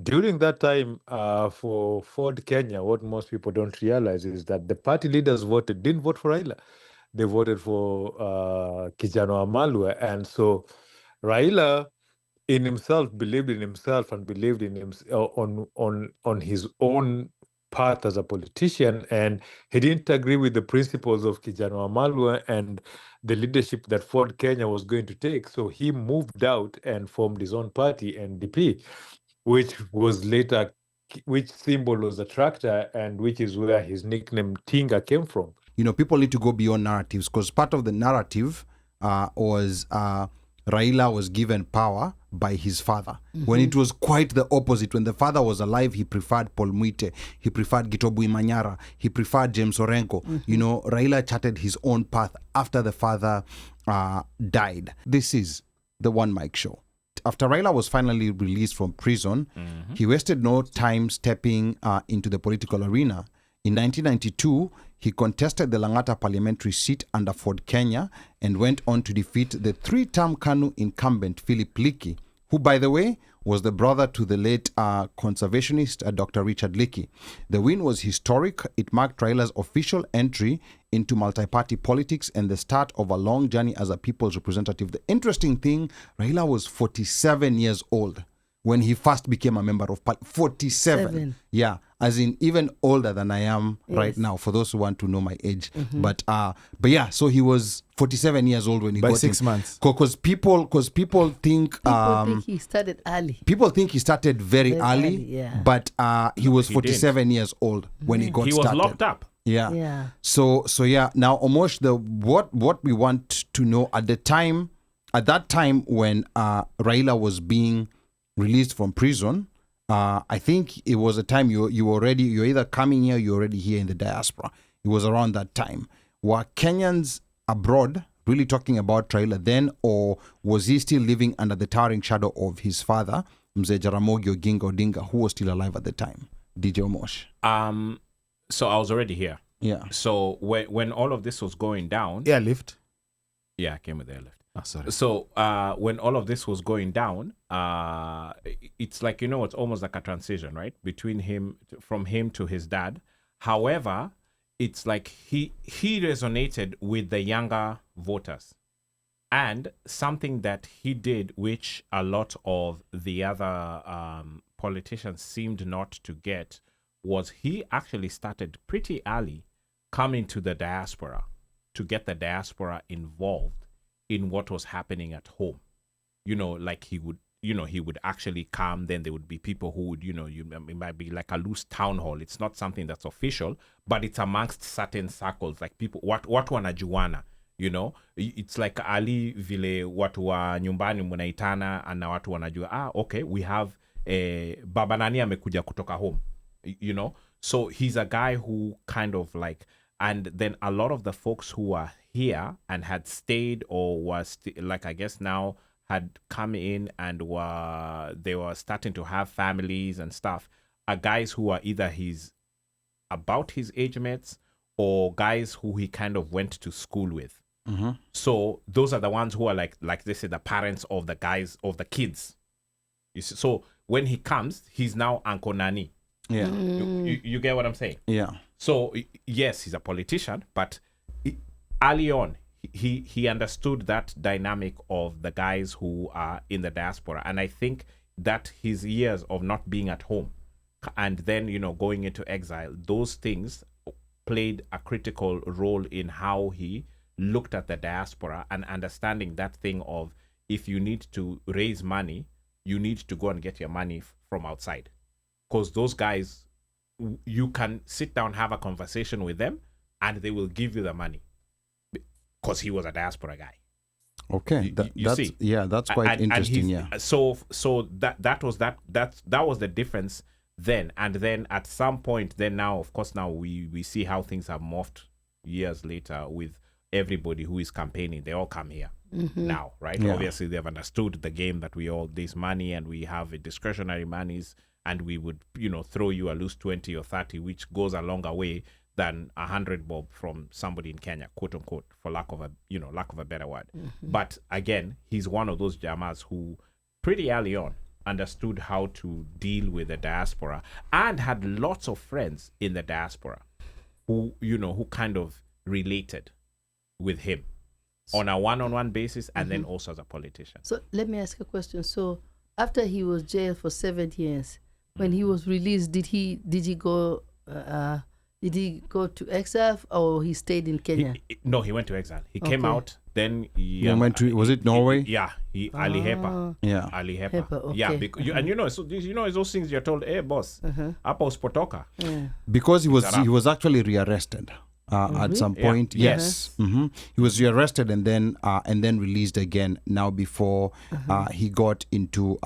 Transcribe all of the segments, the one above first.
During that time, for Ford Kenya, what most people don't realize is that the party leaders didn't vote for Raila. They voted for Kijana Wamalwa. And so Raila in himself believed in himself and believed in him on his own path as a politician, and he didn't agree with the principles of Kijana Wamalwa and the leadership that Ford Kenya was going to take. So he moved out and formed his own party, NDP, which was later, which symbol was a tractor, and which is where his nickname Tinga came from. People need to go beyond narratives, because part of the narrative was Raila was given power by his father, when it was quite the opposite. When the father was alive, he preferred Paul Mwite, he preferred Gitobui Manyara, he preferred James Orengo. Raila charted his own path after the father died. This is the One Mic Show. After Raila was finally released from prison, he wasted no time stepping into the political arena. In 1992, he contested the Lang'ata parliamentary seat under Ford Kenya and went on to defeat the three-term KANU incumbent Philip Liki, who, by the way, was the brother to the late conservationist Dr. Richard Liki. The win was historic. It marked Raila's official entry into multi-party politics and the start of a long journey as a people's representative. The interesting thing, Raila was 47 years old when he first became a member of parliament. 47. Yeah, as in even older than I am right now, for those who want to know my age. But yeah, so he was 47 years old when he got 6 months. Because people think People think he started early. people think he started very early, yeah. but he was he 47 years old when he got He started. was locked up. Yeah. Yeah. So yeah. Now, Omosh, what we want to know at that time when Raila was being released from prison, I think it was a time you're either coming here, you're already here in the diaspora. It was around that time. Were Kenyans abroad really talking about Raila then, or was he still living under the towering shadow of his father, Mzee Jaramogi Odinga, who was still alive at the time? DJ Omosh. So I was already here. Yeah. So when all of this was going down, Airlift. yeah, I came with the airlift. Oh, sorry. So when all of this was going down, it's like, it's almost like a transition, right? From him to his dad. However, it's like he resonated with the younger voters. And something that he did, which a lot of the other politicians seemed not to get, was he actually started pretty early coming to the diaspora to get the diaspora involved in what was happening at home. Like he would actually come, then there would be people who would, it might be like a loose town hall. It's not something that's official, but it's amongst certain circles, like people, watu wanajuana, it's like ali vile watu wa nyumbani munaitana na watu wanajua, okay, we have baba nani amekuja kutoka home, so he's a guy who kind of like, and then a lot of the folks who are here and had stayed or was like, I guess now had come in and they were starting to have families and stuff, are guys who are either about his age mates or guys who he kind of went to school with. So those are the ones who are like they say, the parents of the guys, of the kids. You see, so when he comes, he's now Uncle Nani. Yeah. You get what I'm saying? Yeah. So yes, he's a politician, but early on, he understood that dynamic of the guys who are in the diaspora. And I think that his years of not being at home and then, going into exile, those things played a critical role in how he looked at the diaspora and understanding that thing of, if you need to raise money, you need to go and get your money from outside. Because those guys, you can sit down, have a conversation with them, and they will give you the money. Because he was a diaspora guy. Okay, you see, that's quite interesting. So that was the difference then. And then at some point, then now, of course, now we see how things have morphed years later with everybody who is campaigning. They all come here now, right? Yeah. Obviously, they've understood the game that there's money and we have a discretionary monies, and we would throw you a loose 20 or 30, which goes a longer way than 100 bob from somebody in Kenya, quote unquote, for lack of a better word. But again, he's one of those jamas who pretty early on understood how to deal with the diaspora and had lots of friends in the diaspora who kind of related with him on a one-on-one basis and then also as a politician. So let me ask a question. So after he was jailed for 7 years, when he was released, did he go to exile or he stayed in Kenya? No, he went to exile. He came out. Then he went to, was it Norway? Ali Hepa. Yeah. Ali Hepa. Okay. Yeah, because it's those things you're told, hey boss, hapa usipotoka. Because he was actually rearrested at some point. Yeah. Yes. He was rearrested and then released again. Now before he got into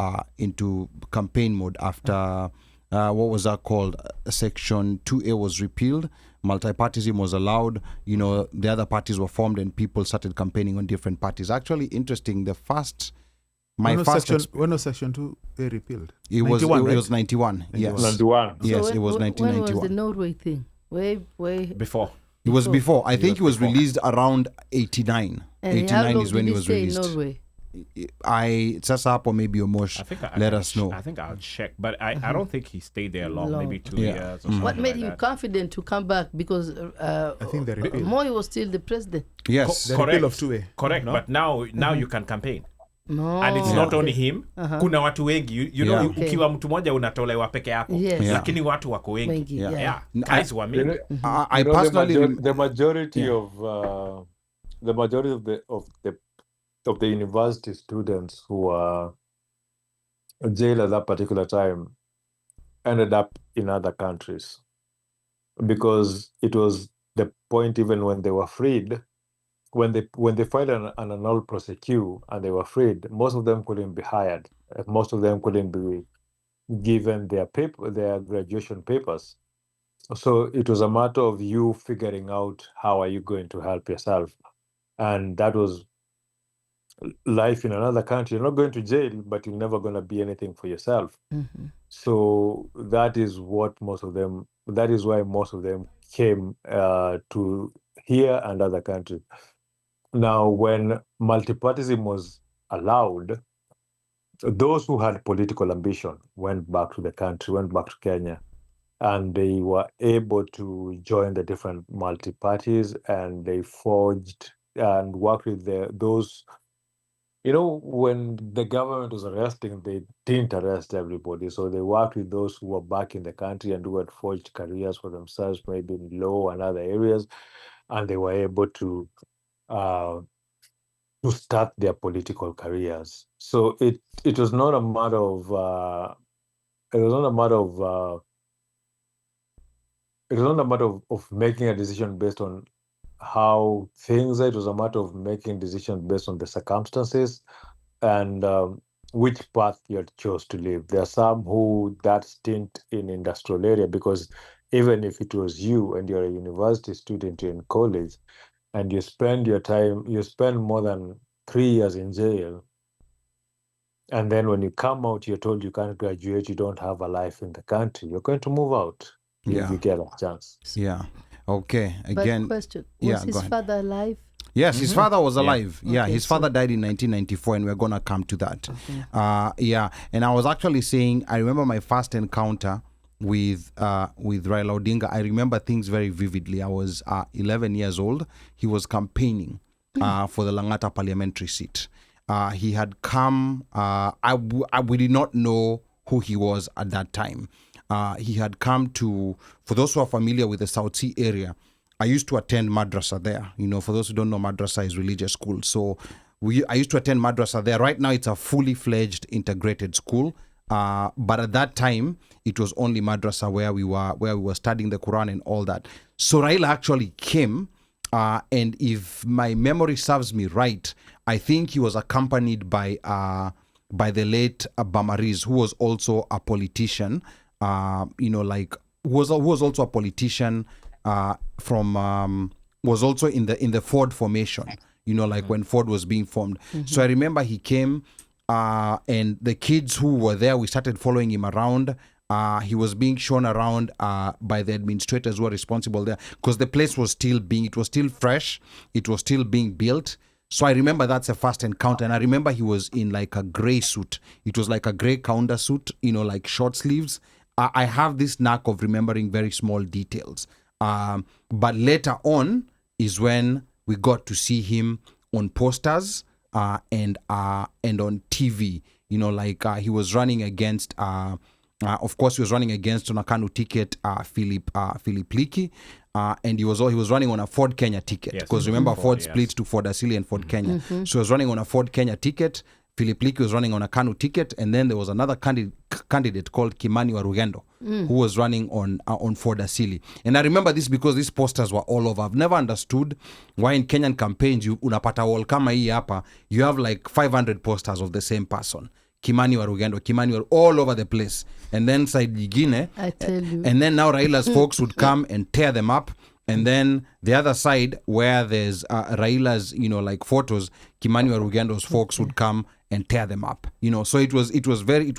campaign mode after what was that called? Section 2A was repealed. Multipartyism was allowed. The other parties were formed and people started campaigning on different parties. Actually, interesting. When was Section 2A repealed? It was 91. Yes. 91. Yes, So it was 1991. When was the Norway thing? Way Before. It was before. I think it was released around 89. And 89 is when it was stay released. in Norway? Sasa or maybe Omosh, let us know. I think I'll check, but I don't think he stayed there long. Maybe 2 Yeah. years or something. What made like him that. confident to come back? Because I think the repeal. Moi was still the president. Yes. The repeal of 2A. Correct, but now you can campaign. No. And it's not only him. Kuna watu wengi. You know, Okay. ukiwa mtu moja unatolewa peke yako. Yes. Yeah. Lakini watu wako wengi. Wengi, yeah. Yeah. Guys were many. I personally the majority of the university students who were jailed at that particular time ended up in other countries, because it was the point even when they were freed, when they filed an annul prosecute and they were freed, most of them couldn't be hired. Most of them couldn't be given their graduation papers. So it was a matter of you figuring out how are you going to help yourself. And that was life in another country. You're not going to jail, but you're never going to be anything for yourself. So that is why most of them came to here and other countries. Now, when multipartyism was allowed, those who had political ambition went back to the country, went back to Kenya, and they were able to join the different multi-parties, and they forged and worked with those. When the government was arresting, they didn't arrest everybody. So they worked with those who were back in the country and who had forged careers for themselves, maybe in law and other areas, and they were able to start their political careers. So it was not a matter of making a decision based on how things are. It was a matter of making decisions based on the circumstances and which path you had chose to live. There are some who that stint in industrial area, because even if it was you and you're a university student in college and you spend more than 3 years in jail, and then when you come out, you're told you can't graduate, you don't have a life in the country, you're going to move out if you get a chance. Yeah. Okay. Again. But question, Yeah, was go his ahead. father alive? Yes, his father was alive. Yeah, Okay, his father died in 1994, and we're gonna come to that. Okay. And I was actually saying, I remember my first encounter with Raila Odinga. I remember things very vividly. I was 11 years old. He was campaigning for the Langata parliamentary seat. He had come. We did not know who he was at that time. He had come to, for those who are familiar with the South Sea area, I used to attend madrasa there. For those who don't know, madrasa is religious school. So I used to attend madrasa there. Right now, it's a fully fledged integrated school. But at that time, it was only madrasa where we were studying the Quran and all that. So Raila actually came, and if my memory serves me right, I think he was accompanied by the late Bamariz, who was also a politician. Who was also a politician was also in the Ford formation. When Ford was being formed. So I remember he came. And the kids who were there, we started following him around. He was being shown around by the administrators who were responsible there, because the place was still fresh. It was still being built. So I remember that's a first encounter. And I remember he was in like a gray suit. It was like a gray counter suit, like short sleeves. I have this knack of remembering very small details. But later on is when we got to see him on posters and on TV. He was running against, of course, he was running against on a KANU ticket, Philip Liki. And he was running on a Ford Kenya ticket, because remember Ford split to Ford Asili and Ford Kenya. So he was running on a Ford Kenya ticket. Philip Liki was running on a KANU ticket, and then there was another candidate called Kimani Warugendo who was running on Ford Asili. And I remember this because these posters were all over. I've never understood why in Kenyan campaigns unapata wall kama hii hapa, you have like 500 posters of the same person. Kimani Warugendo, all over the place. And then side Gine, I tell you. And then now Raila's folks would come and tear them up. And then the other side where there's Raila's, photos, Kimani Warugendo's folks would come and tear them up. So it was a very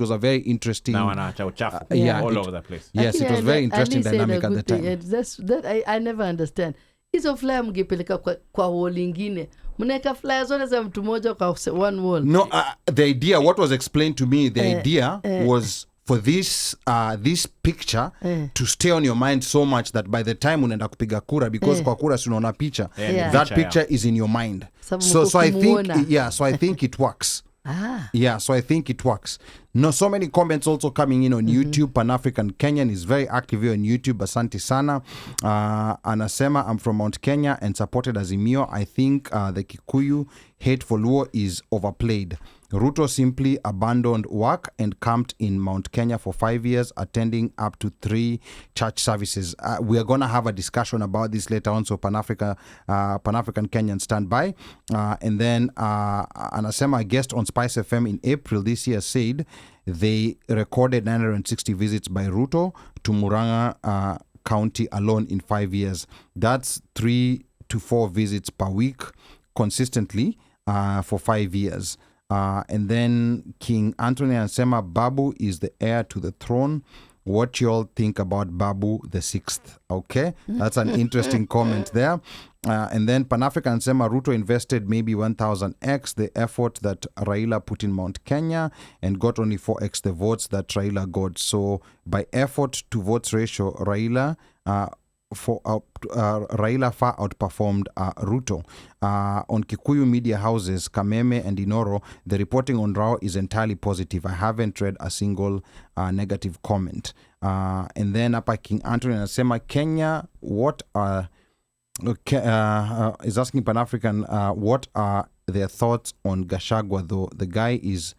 interesting. Now all over the place. Yes, it was very interesting dynamic at the time. That I never understand. Hizo flyer mngepeleka kwa wall ingine. Mnaweka flyer zote za mtu mmoja kwa one wall. No, the idea, what was explained to me, the idea was for this picture to stay on your mind so much that by the time unaenda kupiga kura, because kwa kura si unaona picha, that picture is in your mind. So I think it works. Yeah, so I think it works. No, so many comments also coming in on YouTube. Pan-African Kenyan is very active here on YouTube. Asante sana. Anasema, I'm from Mount Kenya and supported Azimio. I think the Kikuyu hate for Luo is overplayed. Ruto simply abandoned work and camped in Mount Kenya for 5 years, attending up to 3 church services. We are going to have a discussion about this later on, so Pan-African Kenyan stand by. And then Anasema, a guest on Spice FM in April this year, said they recorded 960 visits by Ruto to Murang'a County alone in 5 years. That's 3 to 4 visits per week consistently for 5 years. And then King Anthony Ansema, Babu is the heir to the throne. What y'all think about Babu the 6th? Okay, that's an interesting comment there. And then Pan-African Ansema, Ruto invested maybe 1,000x the effort that Raila put in Mount Kenya and got only 4x the votes that Raila got. So by effort to votes ratio, Raila far outperformed Ruto. On Kikuyu media houses, Kameme and Inoro, the reporting on Rao is entirely positive. I haven't read a single negative comment. And then Upper King Anthony Nasema, Kenya, what are... is asking Pan-African, what are their thoughts on Gachagua, though? The guy is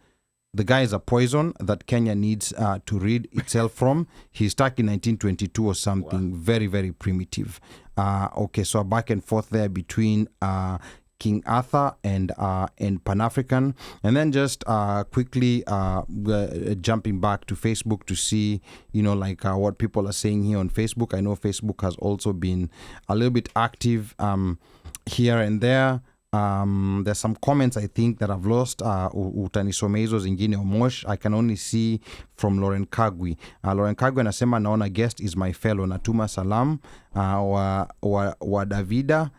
a poison that Kenya needs to rid itself from. He's stuck in 1922 or something. Wow. Very, very primitive. Okay, so a back and forth there between King Arthur and Pan-African. And then just quickly jumping back to Facebook to see, what people are saying here on Facebook. I know Facebook has also been a little bit active here and there. There's some comments I think that I've lost. Utanisome hizo zingine Omosh. I can only see from Lauren Kagwi. Lauren Kagwi anasema, naona guest is my fellow, natuma salam wa Davida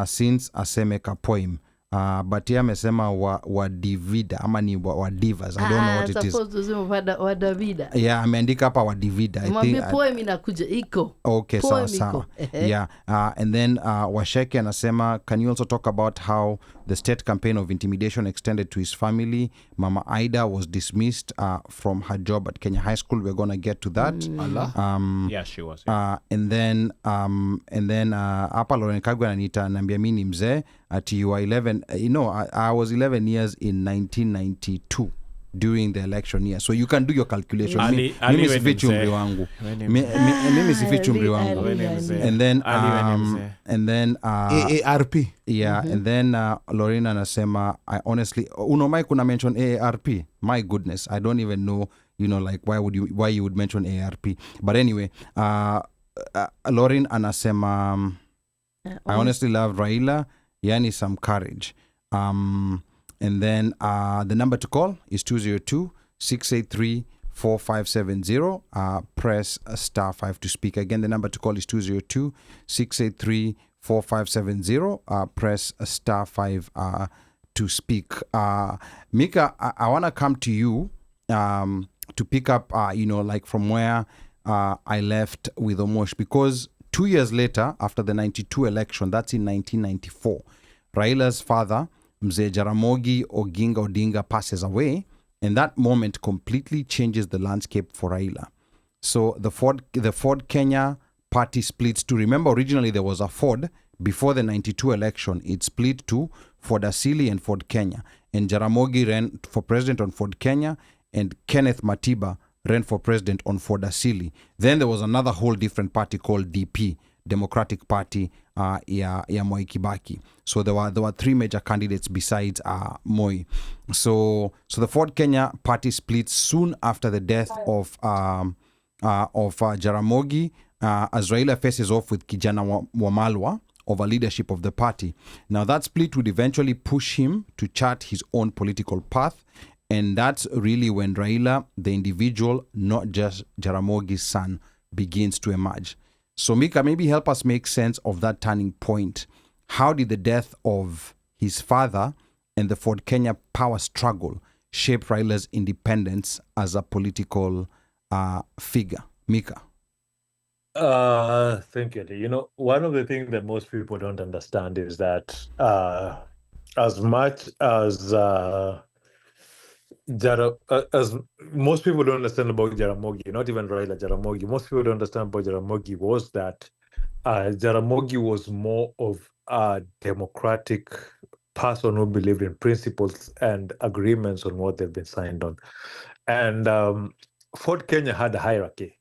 since aseme ka poem. But here amesema wa divida ama ni wa divas. I don't know what it is. Wa Davida. Yeah, ameandika hapa wa divida. I think poem inakuja iko. Okay, sawa. Yeah. And then Washeke anasema, can you also talk about how the state campaign of intimidation extended to his family? Mama Ida was dismissed from her job at Kenya High School. We're going to get to that. Yeah, she was. Yeah. And then hapa Lauren Kagwe anita nambia mimi ni mzee at you are 11. I was 11 years in 1992 during the election year. So you can do your calculation. Mimi sifichi umri wangu. Mimi sifichi umri wangu. And then AARP. Yeah, and then Lorena anasema, I honestly, unomai kuna mention AARP. My goodness, I don't even know, why you would mention AARP. But anyway, Lauren anasema, I honestly love Raila. Yani some courage. And then the number to call is 202-683-4570. Press *5 to speak. Again, the number to call is 202-683-4570. 4570. Press star 5 to speak. Mika, I want to come to you to pick up, like from where I left with Omosh, because 2 years later, after the 92 election, that's in 1994, Raila's father, Mzee Jaramogi Oginga Odinga, passes away, and that moment completely changes the landscape for Raila. So the Ford Kenya party splits to, remember originally there was a Ford before the 92 election. It split to Ford Asili and Ford Kenya, and Jaramogi ran for president on Ford Kenya, and Kenneth Matiba ran for president on Ford Asili. Then there was another whole different party called DP, Democratic Party, ya Moi Kibaki. So there were three major candidates besides Moi. So the Ford Kenya party split soon after the death of Jaramogi, as Raila faces off with Kijana Wamalwa over leadership of the party. Now that split would eventually push him to chart his own political path, and that's really when Raila, the individual, not just Jaramogi's son, begins to emerge. So Mika, maybe help us make sense of that turning point. How did the death of his father and the Ford Kenya power struggle shape Raila's independence as a political figure? Mika. Thank you. One of the things that most people don't understand is that as much as as most people don't understand about Jaramogi, not even Raila Jaramogi, most people don't understand about Jaramogi was that Jaramogi was more of a democratic person who believed in principles and agreements on what they've been signed on. And Fort Kenya had a hierarchy.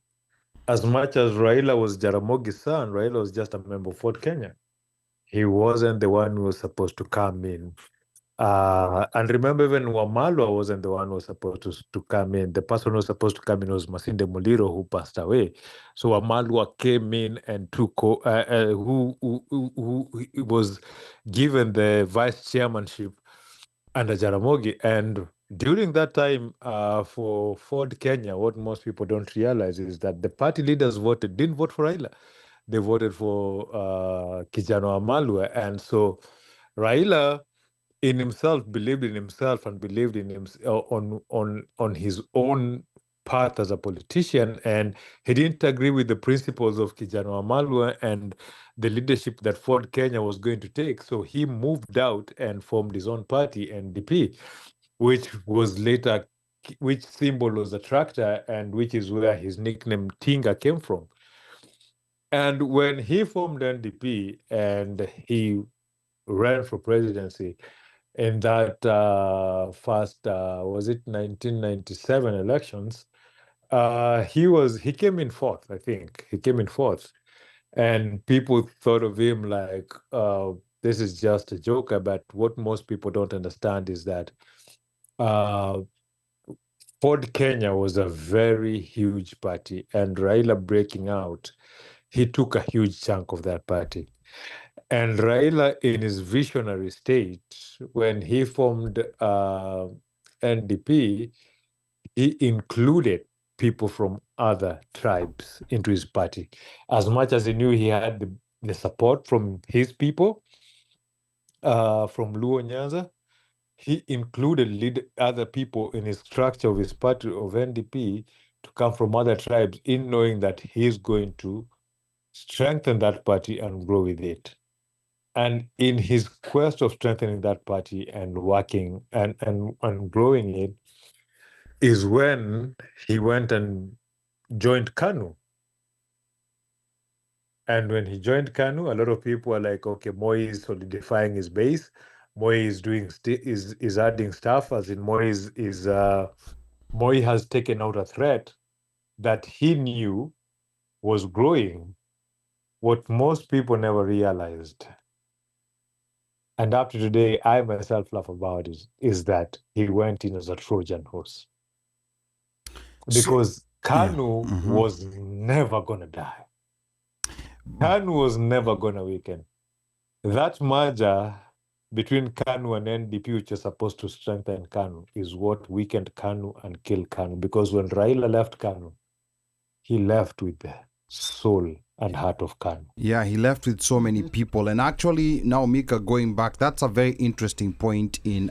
As much as Raila was Jaramogi's son, Raila was just a member of Fort Kenya. He wasn't the one who was supposed to come in. And remember, even Wamalwa wasn't the one who was supposed to come in. The person who was supposed to come in was Masinde Muliro, who passed away. So Wamalwa came in and took, who was given the vice chairmanship under Jaramogi. And during that time, for Ford Kenya, what most people don't realize is that the party leaders didn't vote for Raila. They voted for Kijana Wamalwa. And so Raila in himself believed in himself and believed in on his own path as a politician, and he didn't agree with the principles of Kijana Wamalwa and the leadership that Ford Kenya was going to take. So he moved out and formed his own party, NDP, which symbol was a tractor, and which is where his nickname Tinga came from. And when he formed NDP and he ran for presidency, in that first, was it 1997 elections, he came in fourth, I think. He came in fourth. And people thought of him like, this is just a joker. But what most people don't understand is that Ford Kenya was a very huge party, and Raila breaking out, he took a huge chunk of that party. And Raila, in his visionary state, when he formed NDP, he included people from other tribes into his party. As much as he knew he had the support from his people, from Luo Nyanza, he included other people in his structure of his party of NDP to come from other tribes, in knowing that he's going to strengthen that party and grow with it. And in his quest of strengthening that party and working and growing it is when he went and joined KANU. And when he joined KANU, a lot of people are like, okay, Moi is solidifying his base. Moi is doing is adding stuff, as in Moi Moi has taken out a threat that he knew was growing. What most people never realized, and up to today, I myself laugh about it, is that he went in as a Trojan horse. Because KANU was never going to die. KANU was never going to weaken. That merger between KANU and NDP, which is supposed to strengthen KANU, is what weakened KANU and killed KANU. Because when Raila left KANU, he left with the soul and heart of Kanu. Yeah, he left with so many people. And actually, now Mika, going back, that's a very interesting point in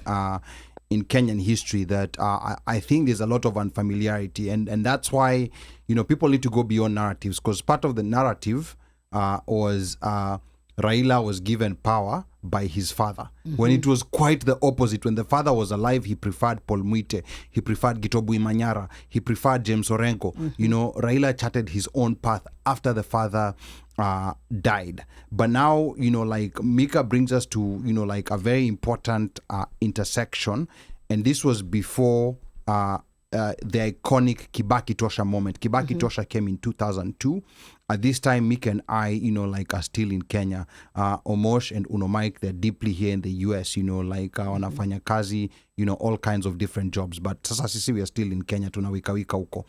Kenyan history that I think there's a lot of unfamiliarity, and that's why people need to go beyond narratives, because part of the narrative was Raila was given power by his father, when it was quite the opposite. When the father was alive, he preferred Paul Mwite, he preferred Gitobui Manyara, he preferred James Orengo. Raila charted his own path after the father died. But now, like Mika brings us to, like a very important intersection. And this was before the iconic Kibaki Tosha moment. Kibaki Tosha came in 2002. At this time, Mika and I, are still in Kenya. Omosh and Uno Mike, they're deeply here in the US, wanafanya kazi, all kinds of different jobs. But sasa sisi, we are still in Kenya, tunawika huko.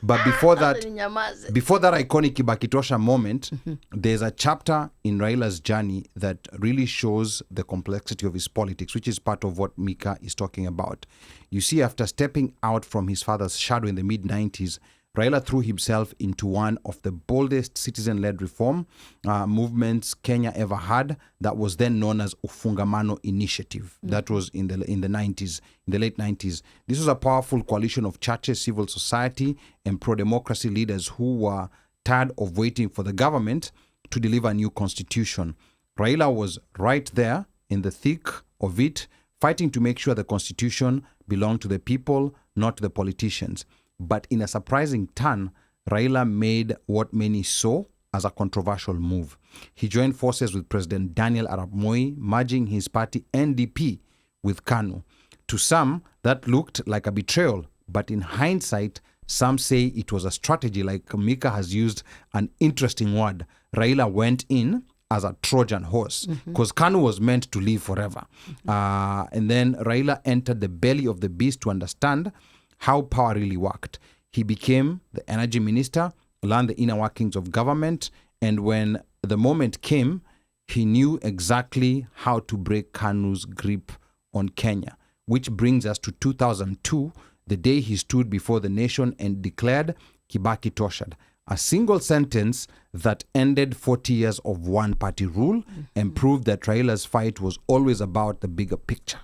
But before that iconic Kibaki Tosha moment, there's a chapter in Raila's journey that really shows the complexity of his politics, which is part of what Mika is talking about. You see, after stepping out from his father's shadow in the mid-90s, Raila threw himself into one of the boldest citizen-led reform movements Kenya ever had, that was then known as Ufungamano Initiative. That was in the 90s, in the late 90s. This was a powerful coalition of churches, civil society, and pro-democracy leaders who were tired of waiting for the government to deliver a new constitution. Raila was right there in the thick of it, fighting to make sure the constitution belonged to the people, not to the politicians. But in a surprising turn, Raila made what many saw as a controversial move. He joined forces with President Daniel Arap Moi, merging his party NDP with KANU. To some, that looked like a betrayal, but in hindsight, some say it was a strategy. Like Mika has used an interesting word. Raila went in as a Trojan horse, because KANU was meant to live forever. And then Raila entered the belly of the beast to understand how power really worked. He became the energy minister, learned the inner workings of government, and when the moment came, he knew exactly how to break KANU's grip on Kenya, which brings us to 2002, the day he stood before the nation and declared Kibaki Toshad, a single sentence that ended 40 years of one-party rule and proved that Raila's fight was always about the bigger picture.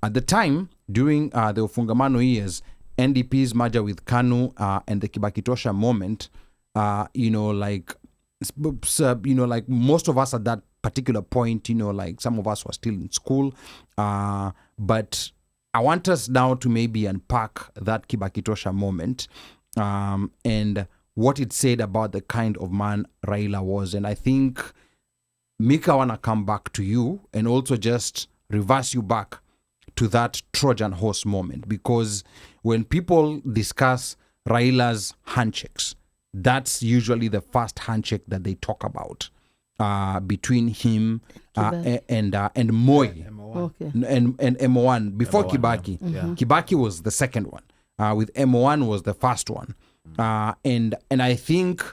At the time, during the Ufungamano years, NDP's merger with KANU and the Kibaki Tosha moment, like most of us at that particular point, like some of us were still in school. But I want us now to maybe unpack that Kibaki Tosha moment and what it said about the kind of man Raila was. And I think, Mika, I want to come back to you and also just reverse you back to that Trojan horse moment, because when people discuss Raila's handshakes, that's usually the first handshake that they talk about between him and Moi and M1 before M1, Kibaki. yeah. Kibaki was the second one. With M1 was the first one. And I think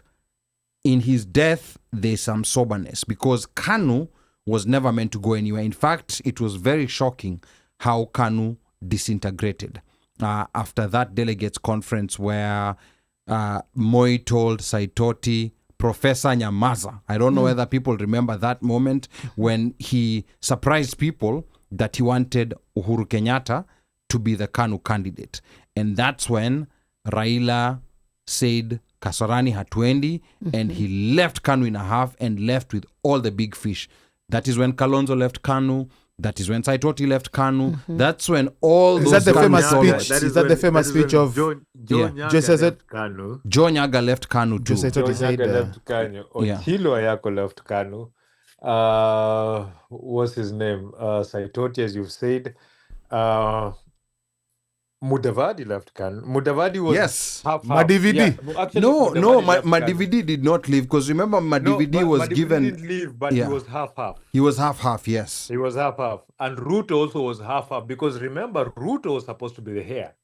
in his death, there's some soberness, because KANU was never meant to go anywhere. In fact, it was very shocking how KANU disintegrated after that delegates conference where Moi told Saitoti, Professor Nyamaza. I don't know whether people remember that moment when he surprised people that he wanted Uhuru Kenyatta to be the KANU candidate. And that's when Raila said Kasarani hatuendi, and he left KANU in a half and left with all the big fish. That is when Kalonzo left KANU. That is when Saitoti left KANU. That's when all Is those that the KANU famous soldiers- speech? Is that the famous speech of John Nyaga Jose said- left KANU. Joe Nyaga left KANU too. Jose John Saitoti said, Nyaga left KANU. Yeah. Ochilo Ayako left KANU. What's his name? Saitoti, as you've said. Mudavadi left KANU. Mudavadi was Yes. half. Madividi. Yeah, actually, No, Mudavadi left my KANU. DVD did not leave, because remember my No, DVD but was Madividi given. didn't leave, but Yeah. he was half. He was half, yes. He was half. And Ruto also was half, because remember, Ruto was supposed to be the heir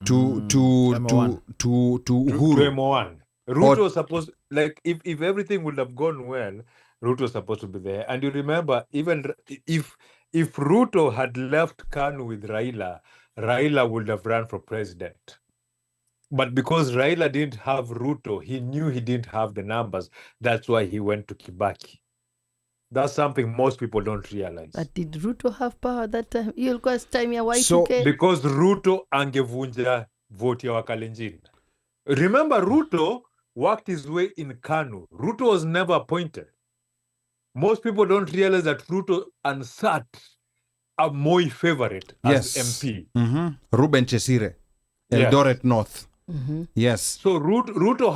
To M1. to to Uhuru. M1. Ruto was supposed, like, if everything would have gone well, Ruto was supposed to be there. And you remember, even if Ruto had left KANU with Raila, Raila would have run for president. But because Raila didn't have Ruto, he knew he didn't have the numbers. That's why he went to Kibaki. That's something most people don't realize. But did Ruto have power at that time? Hiyo ilikuwa time ya So, Y2K. Because Ruto angevunja vote ya Wakalenjin. Remember, Ruto worked his way in Kanu. Ruto was never appointed. Most people don't realize that Ruto unsat a Moi favorite as yes. MP. Ruben Chesire, Yes. Eldoret North. Yes. So Ruto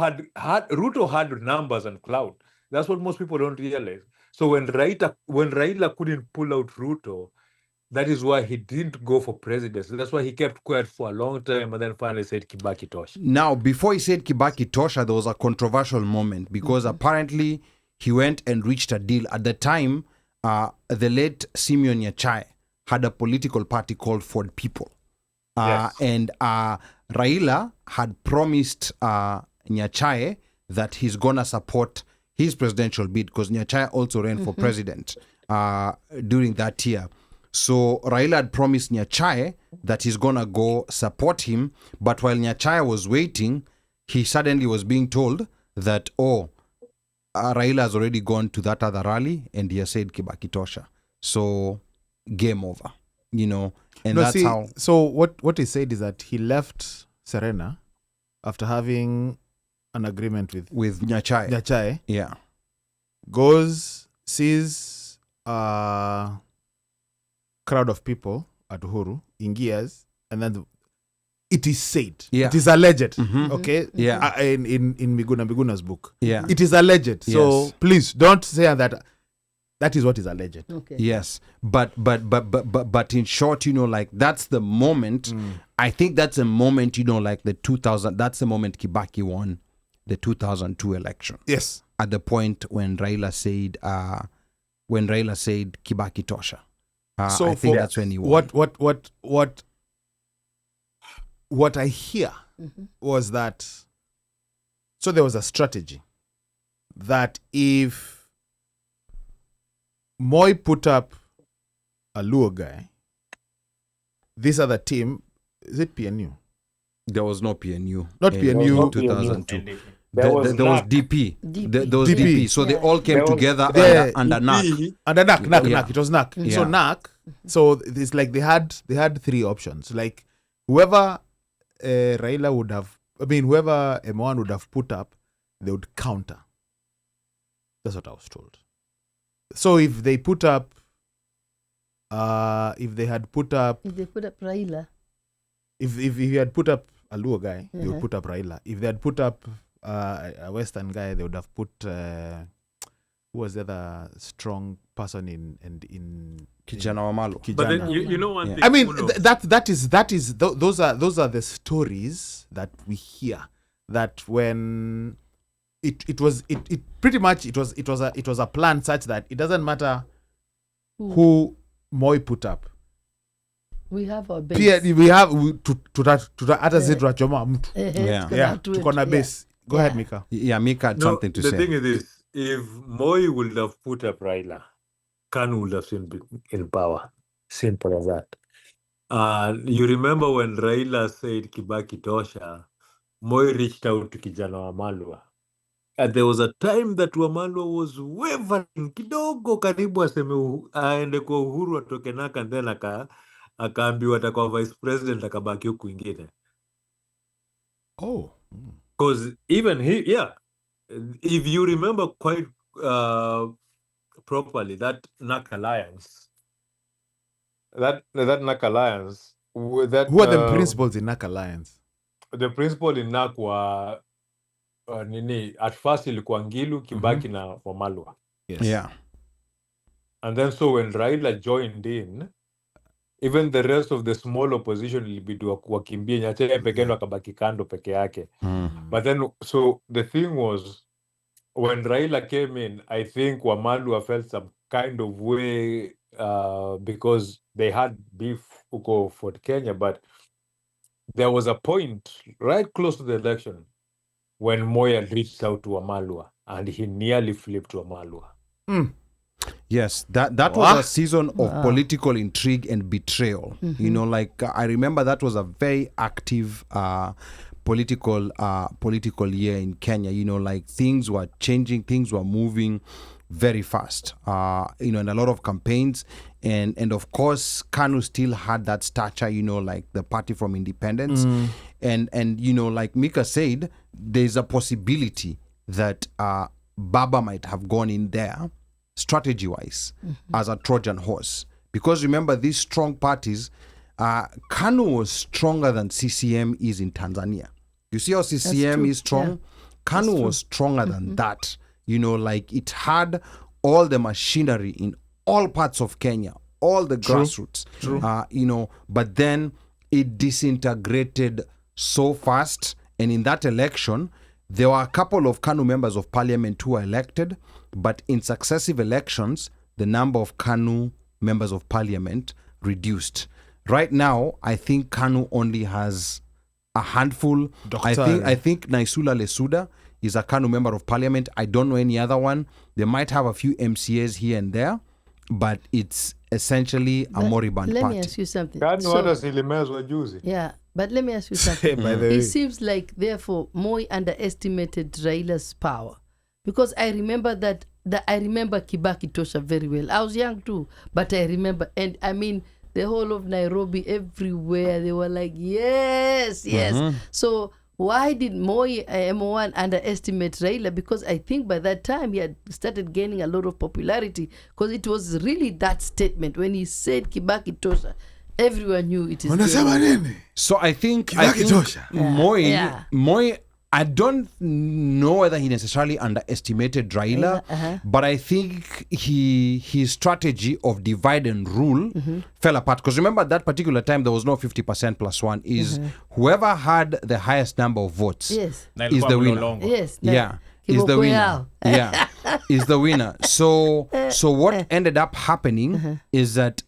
had numbers and clout. That's what most people don't realize. So when Raila couldn't pull out Ruto, that is why he didn't go for presidency. That's why he kept quiet for a long time and then finally said Kibaki Tosh. Now, before he said Kibaki Tosha, there was a controversial moment because apparently he went and reached a deal. At the time, the late Simeon Nyachae had a political party called Ford People. Yes. And Raila had promised Nyachae that he's going to support his presidential bid because Nyachae also ran for president during that year. So Raila had promised Nyachae that he's going to go support him. But while Nyachae was waiting, he suddenly was being told that, Raila has already gone to that other rally and he has said Kibaki Tosha. So game over, And No, that's see, how... So what he said is that he left Serena after having an agreement With Nyachae. Nyachae, Yeah. goes, sees a crowd of people at Uhuru, in gears, and then it is said, Yeah. it is alleged, Mhm. okay? Yeah. In Miguna's book. Yeah. It is alleged. So Yes. please don't say that. That is what is alleged. Okay. Yes, but in short, that's the moment. I think that's a moment, like the 2000. That's the moment Kibaki won the 2002 election. Yes. At the point when Raila said, Kibaki Tosha. So I think for- that's when he won. What I hear was that, so there was a strategy that if Moi put up a Luo guy, this other team, is it PNU? There was no PNU. Not in PNU. 2002. There was There was NAC. DP. DP. There was DP. DP. So they all came There was- together Yeah, under NAC. Under NAC, Yeah. NAC. It was NAC. So Yeah. NAC, so it's like they had three options. Like whoever Raila would have, whoever M1 would have put up, they would counter. That's what I was told. So if they put up, if they had put up, If they put up Raila, if he had put up a Luo guy, they would Mhm. put up Raila. If they had put up a Western guy, they would have put who was the other strong person in Kijana Wamalo. But then Kijana. you know one Yeah. thing. I mean, Uno, those are the stories that we hear, that when it was pretty much it was a plan such that it doesn't matter who Moi put up. we have our base. Pia we have hata sisi tunachoma mtu. Yeah. Tuko na base. Go ahead, Mika. Yeah, Mika had no, something to the say. thing is this: if Moi would have put up Raila, Kanu would have been in power. Simple as that. You remember when Raila said Kibaki Tosha, Moi reached out to Kijana Wamalwa. And there was a time that Wamalwa was wavering kidogo, karibu aseme aende kwa Uhuru atoke NAC, and then akaambiwa atakuwa vice president, akabaki huku kwingine. Oh. Because even if you remember quite properly, that NAC alliance, that NAC alliance, Who are the principals in NAC Alliance? The principal in NAC were at first ilikuwa Ngilu, Kibaki na Wamalwa. Yes. Yeah. And then so when Raila joined in, even the rest of the small opposition ilibidi wakimbie, Nyachae peke yake akabaki kando peke yake. But then so the thing was, when Raila came in, I think Wamalwa felt some kind of way because they had beef uko Fort Kenya, but there was a point right close to the election when Moi had reached out to Wamalwa and he nearly flipped Wamalwa. Yes, that was a season of political intrigue and betrayal. I remember that was a very active political year in Kenya. You know, like things were changing, things were moving very fast. You know, in a lot of campaigns, and of course, KANU still had that stature. You know, like the party from independence, and you know, like Mika said, there's a possibility that Baba might have gone in there strategy-wise as a Trojan horse, because remember, these strong parties. KANU was stronger than CCM is in Tanzania. You see how CCM is strong? Yeah. KANU was stronger than that. You know, like it had all the machinery in all parts of Kenya, all the grassroots. You know, but then it disintegrated so fast. And in that election, there were a couple of KANU members of parliament who were elected, but in successive elections, the number of KANU members of parliament reduced. Right now, I think KANU only has a handful. I think Naisula Lesuda is a KANU member of parliament. I don't know any other one. They might have a few MCAs here and there, but it's essentially a moribund Let party. me ask you something. KANU hata zilimezwa juzi. Yeah, but let me ask you something. By the way. It seems like, therefore, Moi underestimated Raila's power, because I remember I remember Kibaki Tosha very well. I was young too, but I remember, and I mean, the whole of Nairobi, everywhere, they were like, yes, yes. So why did Moi M1 underestimate Raila? Because I think by that time he had started gaining a lot of popularity, because it was really that statement when he said Kibaki Tosha, everyone knew it is Unasema Kenya. nini? So I think Tosha. Moi, I don't know whether he necessarily underestimated Raila, but I think his strategy of divide and rule fell apart. Because remember, at that particular time, there was no 50% plus one. Is whoever had the highest number of votes Yes. is the winner. Yes. Yeah, is the winner. Yeah, is the winner. So what ended up happening is that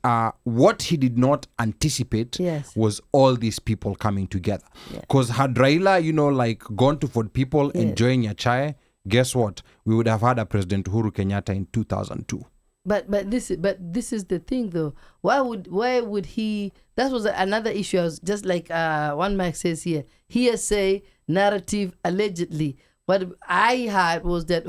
what he did not anticipate was all these people coming together. Because had Raila, you know, like gone to Ford people enjoying a chai, guess what? We would have had a President Uhuru Kenyatta in 2002. But this is the thing though. Why would he? That was another issue. I was just like one Mike says here. Hearsay, narrative, allegedly. What I heard was that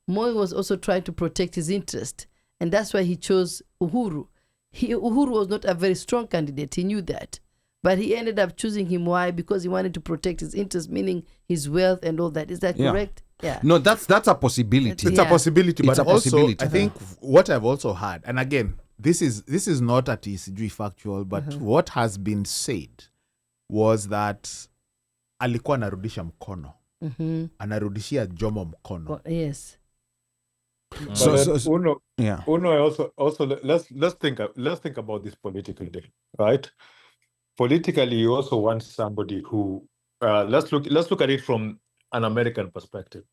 Moi was also trying to protect his interest, and that's why he chose Uhuru. Uhuru was not a very strong candidate. He knew that, but he ended up choosing him. Why? Because he wanted to protect his interest, meaning his wealth and all that. Is that correct? Yeah. No, that's a possibility. It's a possibility, but It's a also possibility. I think what I've also heard, and again, this is not at ECG factual, but what has been said was that alikuwa anarudisha mkono, anarudishia Jomo mkono. Yes. Uno also let's think about this politically, right? Politically, you also want somebody who let's look at it from an American perspective.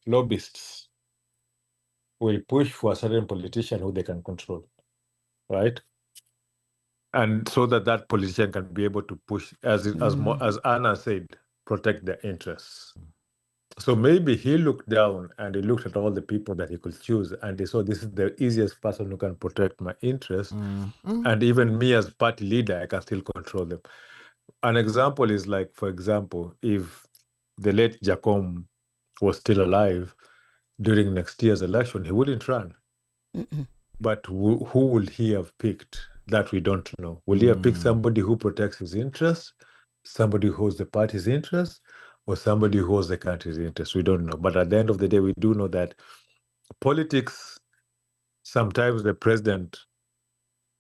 Lobbyists will push for a certain politician who they can control, right? And so that politician can be able to push, as Anna said, protect their interests. So maybe he looked down and he looked at all the people that he could choose, and he saw this is the easiest person who can protect my interests. And even me as party leader, I can still control them. An example is like, for example, if the late Jacom was still alive during next year's election, he wouldn't run. But who would he have picked? That we don't know. Will he have picked somebody who protects his interests, somebody who holds the party's interests, or somebody who holds the country's interests? We don't know. But at the end of the day, we do know that politics, sometimes the president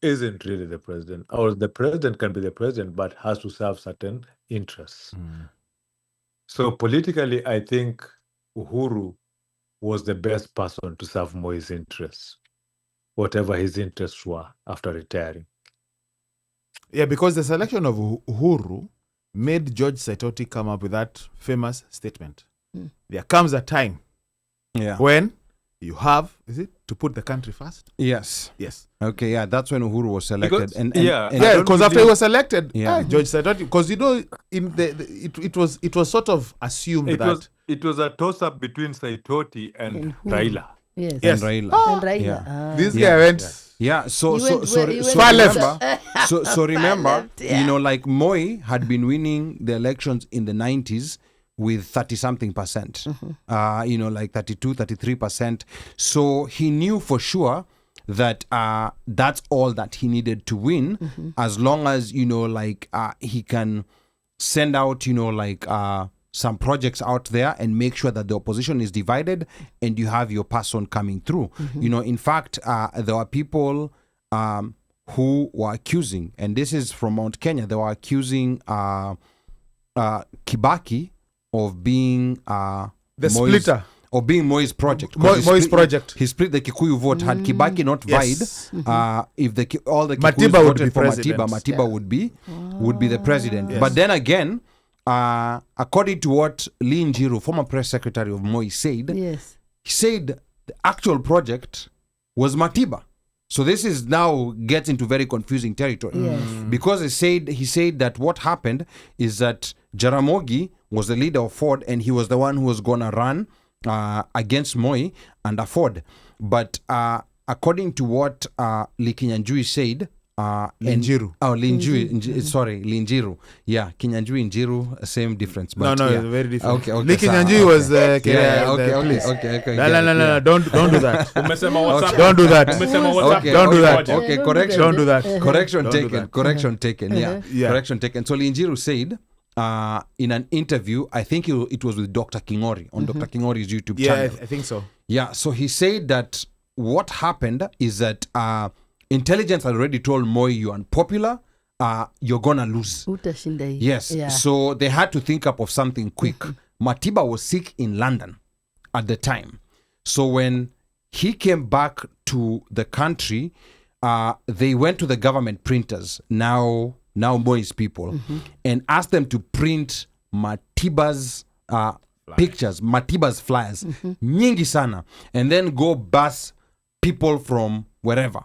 isn't really the president, or the president can be the president, but has to serve certain interests. So politically, I think Uhuru was the best person to serve Moi's interests, whatever his interests were after retiring. Yeah, because the selection of Uhuru made George Saitoti come up with that famous statement. There comes a time when you have, to put the country first? Yes. Okay, that's when Uhuru was selected. Because after he was elected, George Saitoti, because it was sort of assumed it was a toss-up between Saitoti and Raila. Yes. And Raila. And Raila. This guy went Yeah, so You so went so, where- re- you so went remember, so remember, left, yeah. you know, like Moi had been winning the elections in the 90s with 30-something%, you know, like 32-33%. So he knew for sure that that's all that he needed to win, as long as, you know, like he can send out, you know, like some projects out there and make sure that the opposition is divided and you have your person coming through. You know, in fact, there were people who were accusing, and this is from Mount Kenya, they were accusing Kibaki of being The splitter. Of being Moi's project. Moi's project. He split the Kikuyu vote. Had Kibaki not Yes. vied, if all the Kikuyus Matiba would voted be for president. Matiba would be the president. Yes. But then again, according to what Lee Njiru, former press secretary of Moi, said, Yes. he said the actual project was Matiba. So this is now gets into very confusing territory. Yes. Because he said that what happened is that Jaramogi was the leader of Ford and he was the one who was gonna run against Moi and Ford. But according to what Lee Kinyanjui said, Linjiru. Linjiru. Yeah, Kinyanjui, Njiru, same difference. But No, yeah. very different. Okay, okay. Liki so- Nyanjui was okay, please. okay. No, don't do that. Umesema WhatsApp. Don't do that. Umesema WhatsApp. Okay, Don't do that. project. Okay, Don't correction. Don't do that. Correction Don't do taken. that. Correction taken. Yeah. Yeah. Correction taken. So Linjiru said in an interview, I think it was with Dr. Kingori on Dr. Kingori's YouTube Yeah, channel. I think so. Yeah, so he said that what happened is that intelligence had already told Moi, you're unpopular, you're gonna lose. Utashinda hii. Yes, Yeah. so they had to think up of something quick. Matiba was sick in London at the time. So when he came back to the country, they went to the government printers, now Moi's people, and asked them to print Matiba's pictures, Matiba's flyers, nyingi sana, and then go bus people from wherever,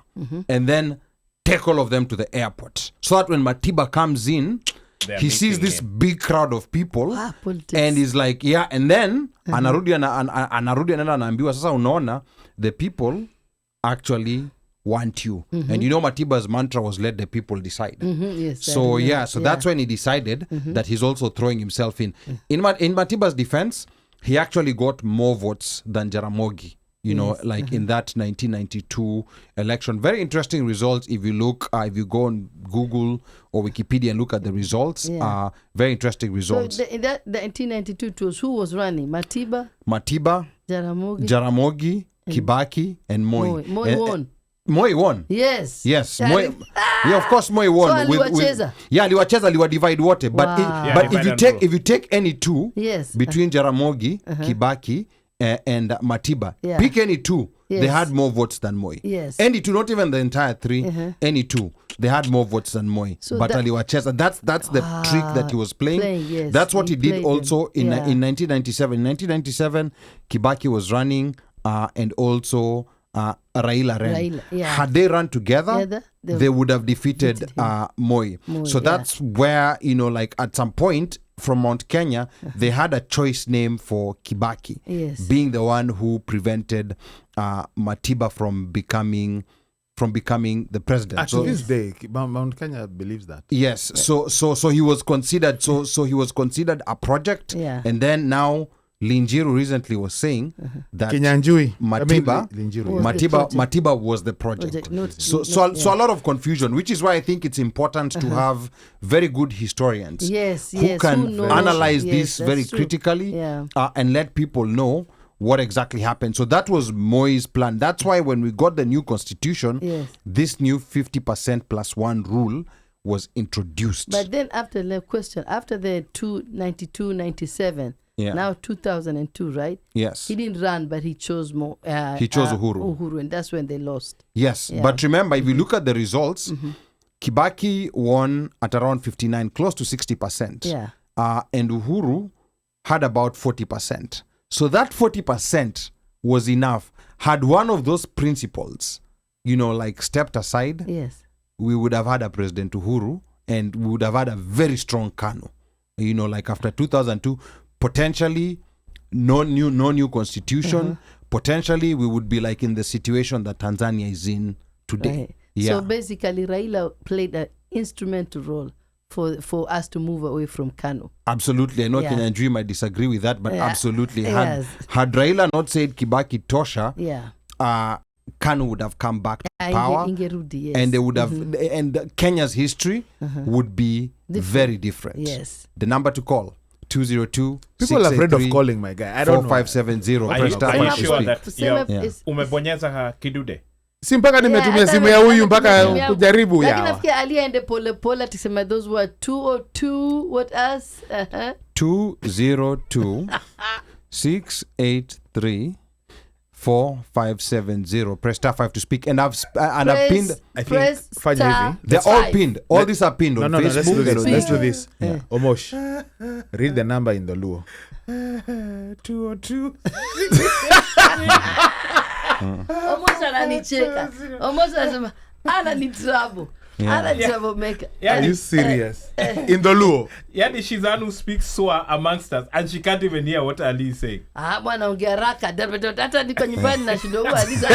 and then take all of them to the airport, so that when Matiba comes in, They're he sees meeting this him. big crowd of people, Politics. and he's like, yeah, and then anarudi anaenda anaambiwa, sasa unaona, the people actually want you. And you know Matiba's mantra was, let the people decide. Yes, I So remember. yeah, so that's when he decided that he's also throwing himself in. In Matiba's defense, he actually got more votes than Jaramogi. You know, like in that 1992 election. Very interesting results. If you look, if you go on Google or Wikipedia and look at the results, Yeah. very interesting So results. in that the 1992 it was who was running? Matiba, Matiba, Jaramogi, Jaramogi, Kibaki, and Moi. Moi won. Moi won. Yes. Yes, Moi, yeah, of course Moi won. So aliwacheza? Yeah, aliwacheza, aliwadivide wote. But, Wow. Yeah, but divide if you and take rule. if you take any two Yes. between Jaramogi, Kibaki, and Matiba, Yeah. pick any two. They Yes. had more votes than Moi. Yes. Any two, not even the entire three. Any two, they had more votes than Moi. So but that- aliwacheza. That's the trick that he was playing. Yes. That's what he did played also them. in Yeah. in 1997. In 1997, Kibaki was running, and also Raila ran. Raila, yeah. Had they run together, Together, they would have defeated defeated him. Moi. So yeah. that's where, you know, like at some point from Mount Kenya, they had a choice name for Kibaki, Yes. being the one who prevented Matiba from becoming the president. To this day, Mount Kenya believes that. Yes, so he was considered he was considered a project, Yeah. and then now Linjiru recently was saying that Kinyanjui. Matiba, Linjiru. Was the project. Matiba was the project. Project, not- So not- a lot of confusion, which is why I think it's important to have very good historians Yes, who yes, can who knows. analyze Yes, this that's very true. critically Yeah. and let people know what exactly happened. So that was Moi's plan. That's why when we got the new constitution, Yes. this new 50% plus one rule was introduced. But then after the question, after the 92, 97, Yeah. now 2002, right? Yes. He didn't run, but he chose more. He chose Uhuru. and that's when they lost. Yes, Yeah. but remember, if you look at the results, Kibaki won at around 59, close to 60%. Yeah. And Uhuru had about 40%. So that 40% was enough. Had one of those principles, you know, like stepped aside, Yes. we would have had a President Uhuru and we would have had a very strong Kanu. You know, like after 2002, potentially no new constitution. Potentially we would be like in the situation that Tanzania is in today. Right. Yeah. So basically, Raila played an instrumental role for us to move away from Kanu. Absolutely. I know Yeah. Kenyan Dream might disagree with that, but Yeah. absolutely. Yes. Had Raila not said Kibaki Tosha, Yeah. Kanu would have come back to Ah, power. Ingerudi, yes. And they would have, and Kenya's history would be very different. Yes. The number to call 202 People are afraid of calling, my guy. I don't know. 4570. Are Press you, star are you five to sure speak. that Tuseme is- umebonyeza kidude? Si mpaka nimetumia Yeah, simu hata ya huyu hata mpaka nimetumia- kujaribu Lakini yawa. nafikiri aliende pole pole akisema those were 202 what else? 202 683 4570. Press star 5 to speak. And I've pinned. I think press fanya star hivi. They're all five. pinned. All these are pinned No, on no, let's Facebook. do this. and on Let's do YouTube. this. Omosh, read the number in the Luo. 202. Almost ananicheka. Almost anasema ana ni trouble. Ana trouble maker. Are you serious? In the Luo. Yani she's one who speaks Swa amongst us and she can't even hear what Ali is saying. Bwana ongea raka. Hata niko nyumbani na shindo huwa Aliza.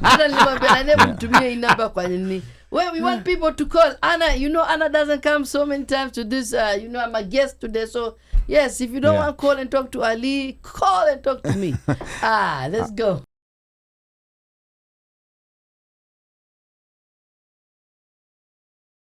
Hata nilimwambia nani mtumie hii namba kwa nini? Well, we want people to call. Anna, you know Anna doesn't come so many times to this. You know, I'm a guest today. So, yes, if you don't want to call and talk to Ali, call and talk to me. Let's go.